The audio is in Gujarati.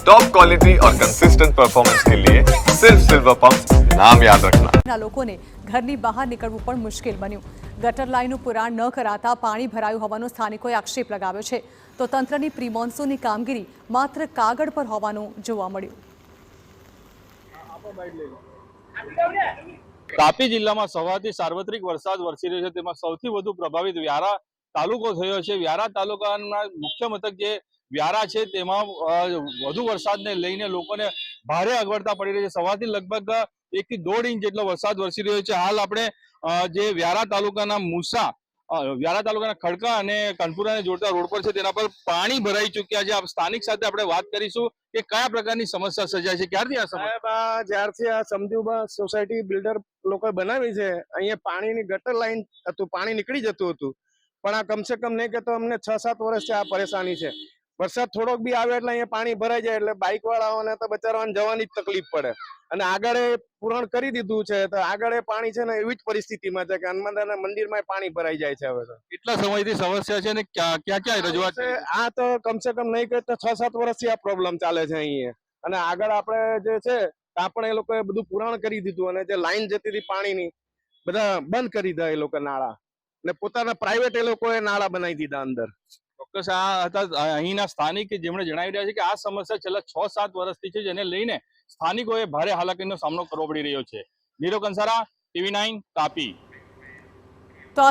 टॉप क्वालिटी और कंसिस्टेंट परफॉर्मेंस के लिए सिर्फ सिल्वर पंप नाम याद रखना। લોકોને ઘરની બહાર નીકળવું પણ મુશ્કેલ બન્યું। ગટર લાઇનનું પુરાણ ન કરાતા પાણી ભરાયું હોવાનો સ્થાનિકોએ આક્ષેપ લગાવ્યો છે, તો તંત્રની પ્રી મોન્સૂનની કામગીરી માત્ર કાગળ પર હોવાનું જોવા મળ્યું। તાપી જિલ્લામાં સવારથી સાર્વત્રિક વરસાદ વરસી રહ્યો છે, તેમાં સૌથી વધુ પ્રભાવિત વ્યારા તાલુકો થયો છે। વ્યારા તાલુકાના મુખ્ય મથક જે વ્યારા છે તેમાં વધુ વરસાદને લઈને લોકોને ભારે અગવડતા પડી રહી છે। સવારથી લગભગ 1 થી 1.5 ઇંચ જેટલો વરસાદ વરસી રહ્યો છે। હાલ આપણે જે વ્યારા તાલુકાના મુસા, વ્યારા તાલુકાના ખડકા અને કનપુરાને જોડતા રોડ પર છે, તેના પર પાણી ભરાઈ ચૂક્યા છે। સ્થાનિક સાથે આપણે વાત કરીશું કે કયા પ્રકારની સમસ્યા સર્જાય છે, ક્યારથી આ સમસ્યા? જ્યારથી આ સમજુબા સોસાયટી બિલ્ડર લોકોએ બનાવી છે, અહીંયા પાણીની ગટર લાઈન હતું, પાણી નીકળી જતું હતું, પણ આ કમસે કમ નહીં કે તો અમને 6-7 વર્ષથી આ પરેશાની છે। વરસાદ થોડોક બી આવે એટલે અહીંયા પાણી ભરાઈ જાય એટલે બાઇક વાળાઓને તો બચારાઓને જવાની જ તકલીફ પડે। અને આગળ પૂરણ કરી દીધું છે, તો આગળ પાણી છે ને એવી જ પરિસ્થિતિમાં છે કે હનુમાનદાના મંદિરમાં પાણી ભરાઈ જાય છે। હવે તો કેટલા સમયથી સમસ્યા છે ને ક્યાં રજૂઆત છે? આ તો કમસે કમ નહીં કે તો 6-7 વર્ષથી આ પ્રોબ્લેમ ચાલે છે અહીંયા। અને આગળ આપણે જે છે આપણે એ લોકોએ બધું પુરાણ કરી દીધું, અને જે લાઈન જતી હતી પાણીની બધા બંધ કરી દીધા એ લોકો નાળા, ને પોતાના પ્રાઇવેટ એ લોકોએ નાળા બનાવી દીધા અંદર। ચોક્કસ આ હતા અહીંના સ્થાનિક જેમણે જણાવી રહ્યા છે કે આ સમસ્યા છેલ્લા 6-7 વર્ષથી છે, જેને લઈને સ્થાનિકોએ ભારે હાલાકીનો સામનો કરવો પડી રહ્યો છે। નીરવ કંસારા, TV9 તાપી। તો